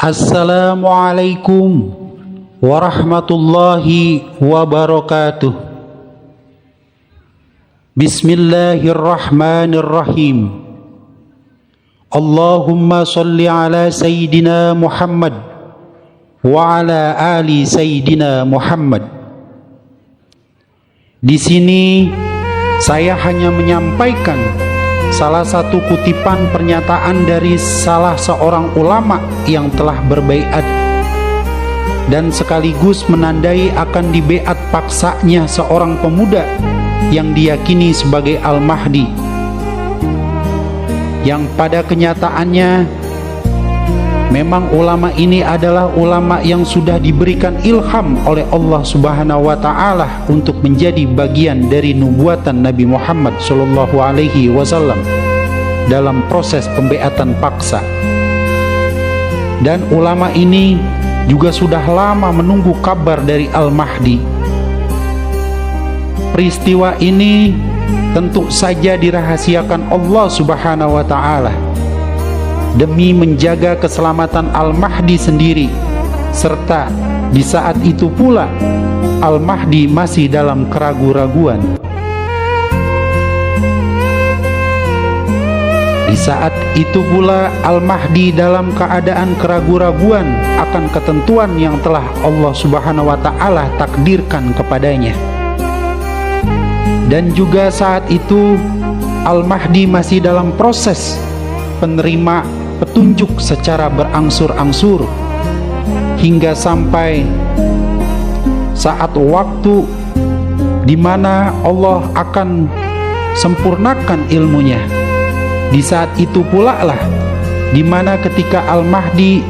Assalamualaikum warahmatullahi wabarakatuh. Bismillahirrahmanirrahim. Allahumma salli ala Sayyidina Muhammad wa ala ali Sayyidina Muhammad. Di sini saya hanya menyampaikan salah satu kutipan pernyataan dari salah seorang ulama yang telah berbaiat dan sekaligus menandai akan dibaiat paksanya seorang pemuda yang diyakini sebagai Al-Mahdi, yang pada kenyataannya memang ulama ini adalah ulama yang sudah diberikan ilham oleh Allah Subhanahu wa Ta'ala untuk menjadi bagian dari nubuatan Nabi Muhammad Sallallahu Alaihi Wasallam dalam proses pembeatan paksa. Dan ulama ini juga sudah lama menunggu kabar dari Al-Mahdi. Peristiwa ini tentu saja dirahasiakan Allah Subhanahu wa Ta'ala demi menjaga keselamatan Al-Mahdi sendiri, serta di saat itu pula Al-Mahdi masih dalam keraguan-raguan. Di saat itu pula Al-Mahdi dalam keadaan keraguan-raguan akan ketentuan yang telah Allah Subhanahu wa Ta'ala takdirkan kepadanya. Dan juga saat itu Al-Mahdi masih dalam proses penerima petunjuk secara berangsur-angsur hingga sampai saat waktu di mana Allah akan sempurnakan ilmunya. Di saat itu pula lah di mana ketika Al-Mahdi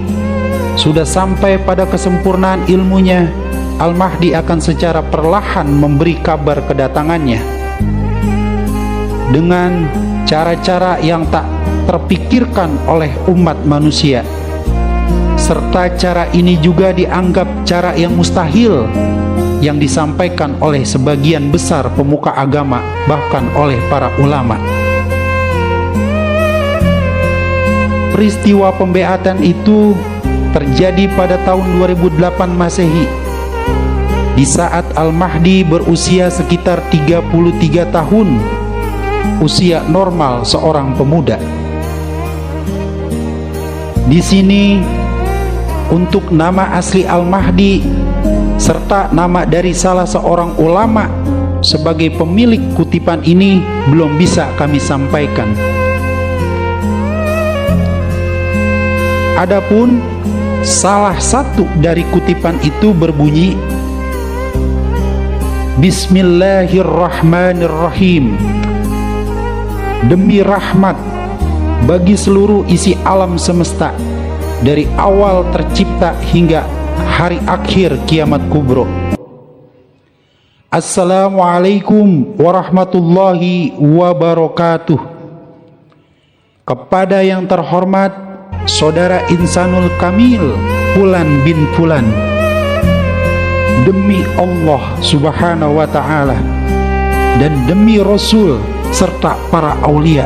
sudah sampai pada kesempurnaan ilmunya, Al-Mahdi akan secara perlahan memberi kabar kedatangannya dengan cara-cara yang tak terpikirkan oleh umat manusia, serta cara ini juga dianggap cara yang mustahil yang disampaikan oleh sebagian besar pemuka agama, bahkan oleh para ulama. Peristiwa pembeatan itu terjadi pada tahun 2008 Masehi, di saat Al-Mahdi berusia sekitar 33 tahun, usia normal seorang pemuda. Di sini untuk nama asli Al-Mahdi serta nama dari salah seorang ulama sebagai pemilik kutipan ini belum bisa kami sampaikan. Adapun salah satu dari kutipan itu berbunyi, Bismillahirrahmanirrahim. Demi rahmat bagi seluruh isi alam semesta, dari awal tercipta hingga hari akhir kiamat kubro. Assalamualaikum warahmatullahi wabarakatuh. Kepada yang terhormat Saudara Insanul Kamil Fulan bin Fulan, demi Allah Subhanahu wa Ta'ala dan demi Rasul serta para aulia,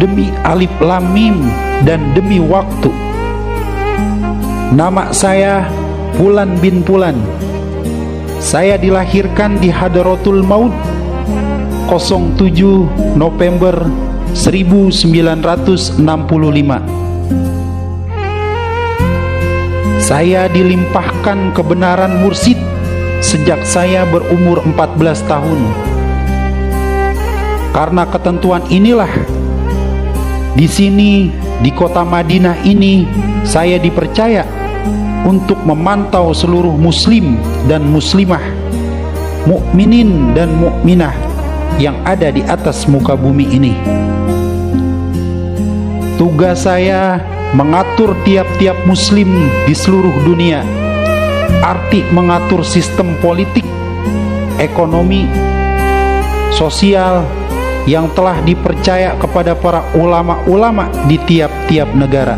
demi Alif Lam Mim dan demi waktu, nama saya Fulan bin Fulan. Saya dilahirkan di Hadratul Maut 07 November 1965. Saya dilimpahkan kebenaran mursyid sejak saya berumur 14 tahun. Karena ketentuan inilah, di sini di kota Madinah ini saya dipercaya untuk memantau seluruh muslim dan muslimah, mukminin dan mukminah yang ada di atas muka bumi ini. Tugas saya mengatur tiap-tiap muslim di seluruh dunia, arti mengatur sistem politik, ekonomi, sosial yang telah dipercaya kepada para ulama-ulama di tiap-tiap negara.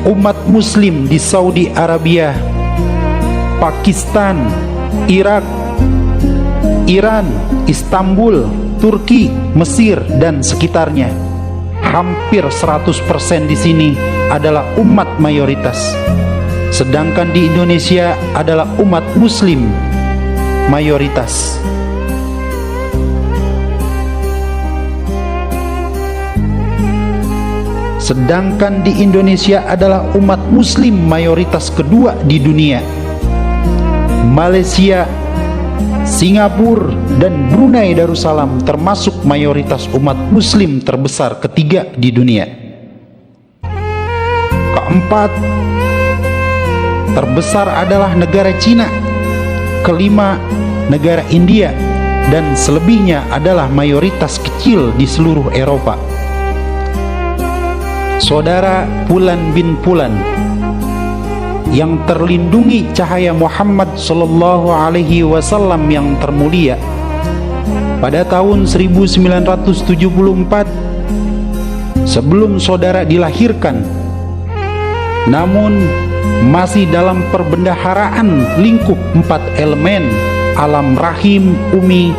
Umat muslim di Saudi Arabia, Pakistan, Irak, Iran, Istanbul, Turki, Mesir dan sekitarnya hampir 100% di sini adalah umat mayoritas. Sedangkan di Indonesia adalah umat muslim mayoritas. Sedangkan di Indonesia adalah umat muslim mayoritas kedua di dunia. Malaysia, Singapura, dan Brunei Darussalam termasuk mayoritas umat muslim terbesar ketiga di dunia. Keempat terbesar adalah negara Cina. Kelima, negara India, dan selebihnya adalah mayoritas kecil di seluruh Eropa. Saudara Fulan bin Fulan yang terlindungi cahaya Muhammad sallallahu alaihi wasallam yang termulia, pada tahun 1974 sebelum saudara dilahirkan, namun masih dalam perbendaharaan lingkup 4 elemen alam rahim umi.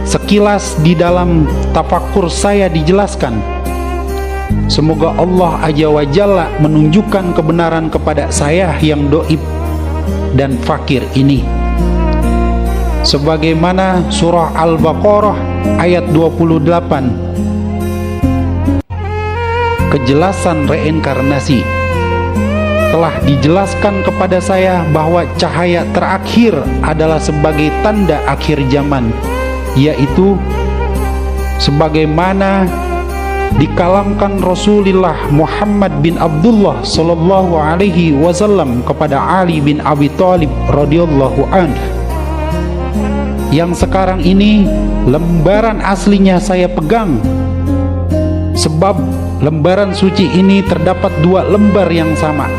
Sekilas di dalam tafakur saya dijelaskan, semoga Allah Azza wa Jalla menunjukkan kebenaran kepada saya yang doib dan fakir ini. Sebagaimana surah Al-Baqarah ayat 28, kejelasan reinkarnasi telah dijelaskan kepada saya bahwa cahaya terakhir adalah sebagai tanda akhir zaman, yaitu sebagaimana dikalamkan Rasulullah Muhammad bin Abdullah sallallahu alaihi wasallam kepada Ali bin Abi Thalib radhiyallahu anhu. Yang sekarang ini lembaran aslinya saya pegang, sebab lembaran suci ini terdapat 2 lembar yang sama.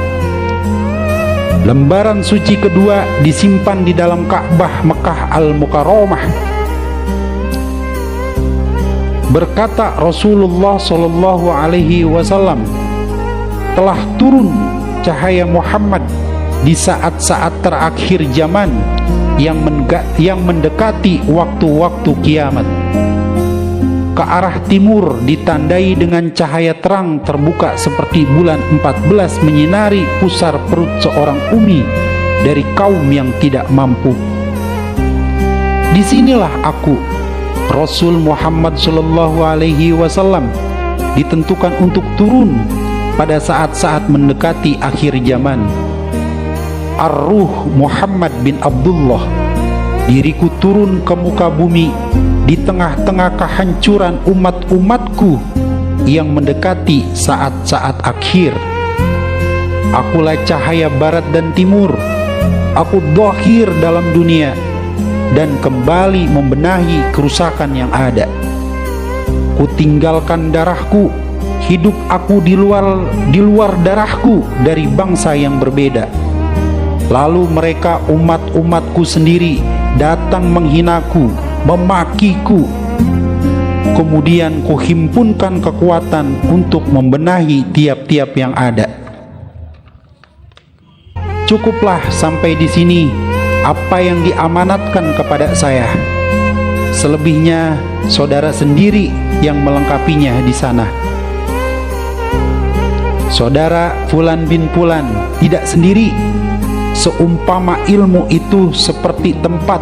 Lembaran suci kedua disimpan di dalam Ka'bah Mekah Al-Mukarramah. Berkata Rasulullah sallallahu alaihi wasallam, telah turun cahaya Muhammad di saat-saat terakhir zaman yang mendekati waktu-waktu kiamat. Ke arah timur ditandai dengan cahaya terang terbuka seperti bulan 14 menyinari pusar perut seorang umi dari kaum yang tidak mampu. Disinilah aku, Rasul Muhammad sallallahu alaihi wasallam, ditentukan untuk turun pada saat-saat mendekati akhir zaman. Ar-Ruh Muhammad bin Abdullah, diriku turun ke muka bumi di tengah-tengah kehancuran umat-umatku yang mendekati saat-saat akhir. Akulah cahaya barat dan timur. Aku dhahir dalam dunia dan kembali membenahi kerusakan yang ada. Kutinggalkan darahku, hidup aku di luar darahku dari bangsa yang berbeda. Lalu mereka umat-umatku sendiri datang menghinaku, memakiku. Kemudian kuhimpunkan kekuatan untuk membenahi tiap-tiap yang ada. Cukuplah sampai di sini apa yang diamanatkan kepada saya. Selebihnya saudara sendiri yang melengkapinya di sana. Saudara Fulan bin Fulan tidak sendiri. Seumpama ilmu itu seperti tempat,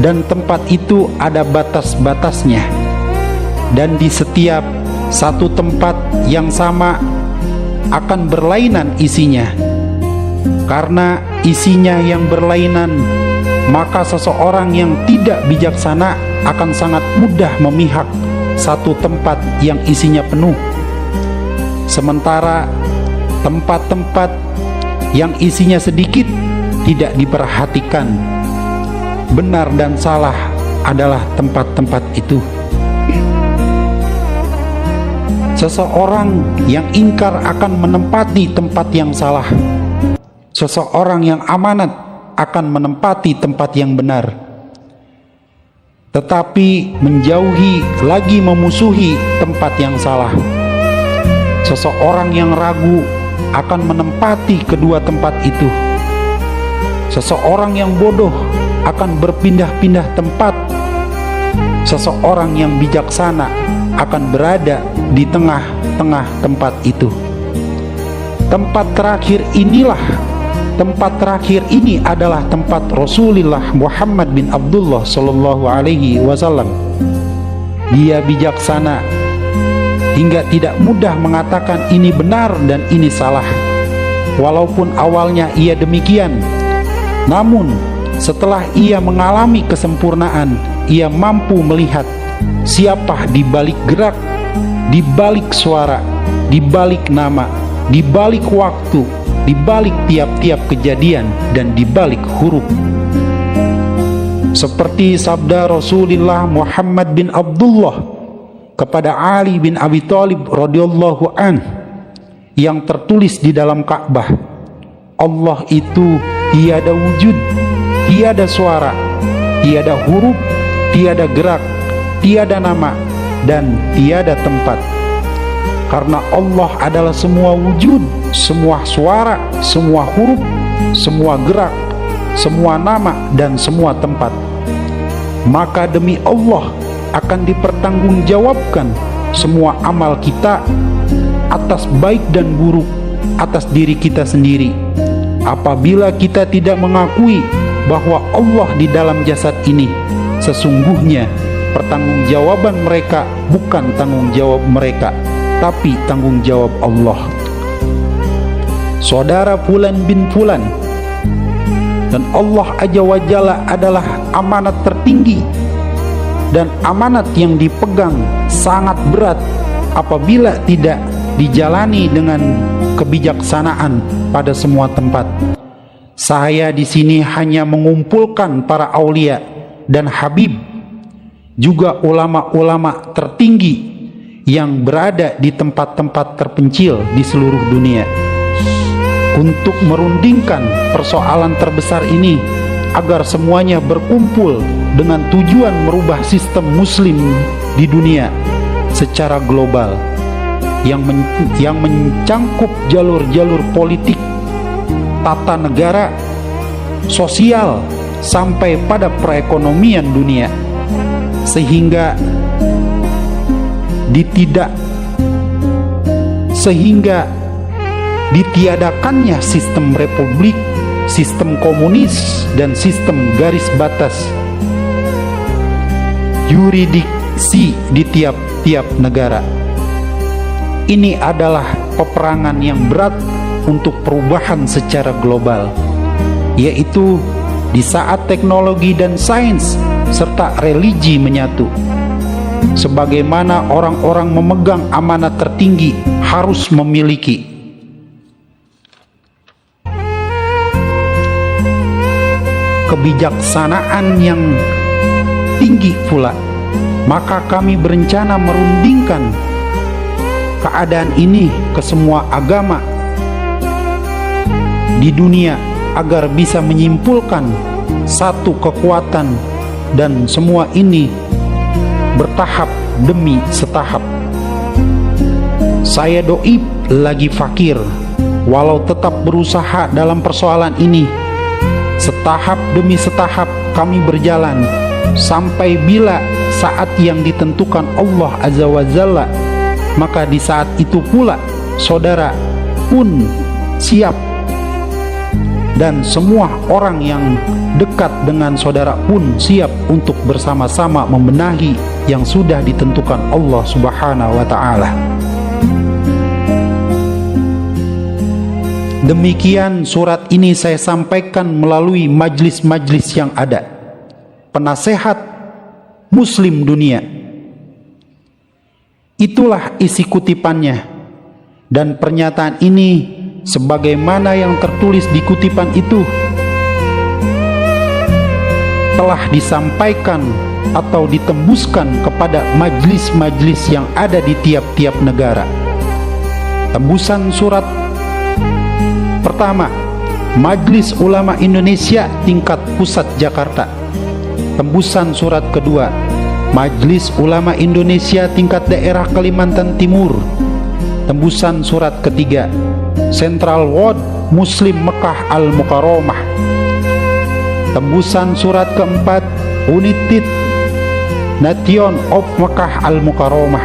dan tempat itu ada batas-batasnya, dan di setiap satu tempat yang sama akan berlainan isinya. Karena isinya yang berlainan, maka seseorang yang tidak bijaksana akan sangat mudah memihak satu tempat yang isinya penuh, sementara tempat-tempat yang isinya sedikit tidak diperhatikan. Benar dan salah adalah tempat-tempat itu. Seseorang yang ingkar akan menempati tempat yang salah. Seseorang yang amanat akan menempati tempat yang benar. Tetapi menjauhi lagi memusuhi tempat yang salah. Seseorang yang ragu akan menempati kedua tempat itu. Seseorang yang bodoh akan berpindah-pindah tempat. Seseorang yang bijaksana akan berada di tengah-tengah tempat itu. Tempat terakhir ini adalah tempat Rasulullah Muhammad bin Abdullah sallallahu alaihi wasallam. Dia bijaksana hingga tidak mudah mengatakan ini benar dan ini salah. Walaupun awalnya ia demikian, namun setelah ia mengalami kesempurnaan, ia mampu melihat siapa di balik gerak, di balik suara, di balik nama, di balik waktu, di balik tiap-tiap kejadian, dan di balik huruf. Seperti sabda Rasulullah Muhammad bin Abdullah kepada Ali bin Abi Thalib radhiyallahu anhu yang tertulis di dalam Ka'bah, Allah itu tiada wujud, tiada suara, tiada huruf, tiada gerak, tiada nama, dan tiada tempat. Karena Allah adalah semua wujud, semua suara, semua huruf, semua gerak, semua nama, dan semua tempat. Maka demi Allah akan dipertanggungjawabkan semua amal kita atas baik dan buruk, atas diri kita sendiri, apabila kita tidak mengakui bahwa Allah di dalam jasad ini. Sesungguhnya pertanggungjawaban mereka bukan tanggung jawab mereka, tapi tanggung jawab Allah. Saudara Fulan bin Fulan, dan Allah Azza wa Jalla adalah amanat tertinggi, dan amanat yang dipegang sangat berat apabila tidak dijalani dengan kebijaksanaan pada semua tempat. Saya di sini hanya mengumpulkan para aulia dan habib, juga ulama-ulama tertinggi yang berada di tempat-tempat terpencil di seluruh dunia, untuk merundingkan persoalan terbesar ini agar semuanya berkumpul dengan tujuan merubah sistem muslim di dunia secara global yang mencangkup jalur-jalur politik, tata negara, sosial, sampai pada perekonomian dunia, sehingga ditiadakannya sistem republik, sistem komunis, dan sistem garis batas yuridiksi di tiap-tiap negara. Ini adalah peperangan yang berat untuk perubahan secara global, yaitu di saat teknologi dan sains serta religi menyatu. Sebagaimana orang-orang memegang amanat tertinggi harus memiliki kebijaksanaan yang tinggi pula, maka kami berencana merundingkan keadaan ini ke semua agama di dunia agar bisa menyimpulkan satu kekuatan, dan semua ini bertahap demi setahap. Saya doib lagi fakir, walau tetap berusaha dalam persoalan ini. Setahap demi setahap kami berjalan sampai bila saat yang ditentukan Allah Azza wa Jalla, maka di saat itu pula saudara pun siap, dan semua orang yang dekat dengan saudara pun siap untuk bersama-sama membenahi yang sudah ditentukan Allah Subhanahu wa ta'ala. Demikian surat ini saya sampaikan melalui majlis-majlis yang ada, penasehat muslim dunia. Itulah isi kutipannya, dan pernyataan ini sebagaimana yang tertulis di kutipan itu telah disampaikan atau ditembuskan kepada majlis-majlis yang ada di tiap-tiap negara. Tembusan surat pertama, Majelis Ulama Indonesia tingkat pusat Jakarta. Tembusan surat kedua, Majelis Ulama Indonesia tingkat daerah Kalimantan Timur. Tembusan surat ketiga, Central Ward Muslim Mekah Al-Mukarramah. Tembusan surat keempat, United Nation of Mekah Al-Mukarramah.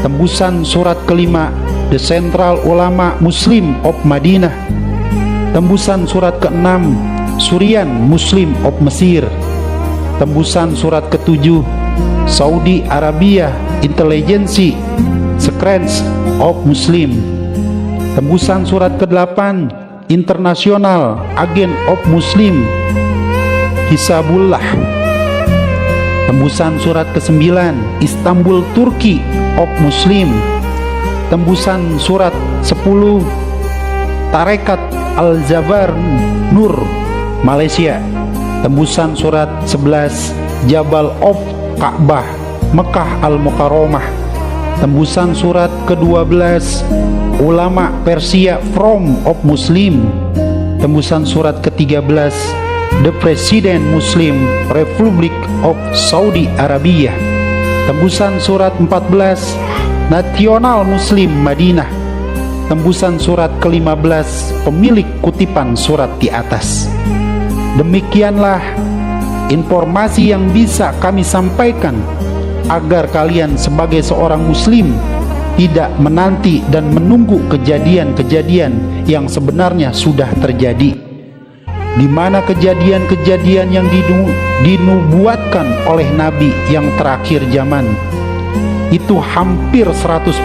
Tembusan surat kelima, The Central Ulama Muslim of Madinah. Tembusan surat keenam, Syrian Muslim of Mesir. Tembusan surat ketujuh, Saudi Arabia Intelligence Secrets of Muslim. Tembusan surat ke-8, International Agent of Muslim Hisabullah. Tembusan surat ke-9, Istanbul Turki of Muslim. Tembusan surat 10, Tarekat Al-Jabar Nur Malaysia. Tembusan surat 11, Jabal of Ka'bah Mekah Al-Mukarramah. Tembusan surat ke-12, Ulama Persia From of Muslim. Tembusan surat ke-13, The President Muslim Republic of Saudi Arabia. Tembusan surat 14, Nasional Muslim Madinah. Tembusan surat ke-15, pemilik kutipan surat di atas. Demikianlah informasi yang bisa kami sampaikan agar kalian sebagai seorang muslim tidak menanti dan menunggu kejadian-kejadian yang sebenarnya sudah terjadi, di mana kejadian-kejadian yang dinubuatkan oleh Nabi yang terakhir zaman itu hampir 100%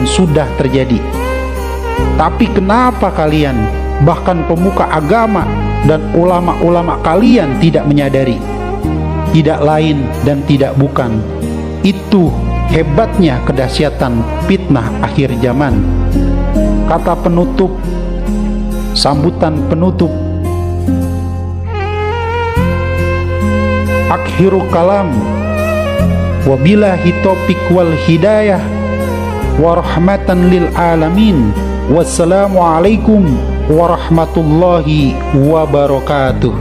sudah terjadi. Tapi kenapa kalian, bahkan pemuka agama dan ulama-ulama kalian tidak menyadari? Tidak lain dan tidak bukan, itu hebatnya kedahsyatan fitnah akhir zaman. Kata penutup, sambutan penutup, akhiru kalam, wabillahi taufiq wal hidayah, warahmatan lil alamin. Wassalamualaikum warahmatullahi wabarakatuh.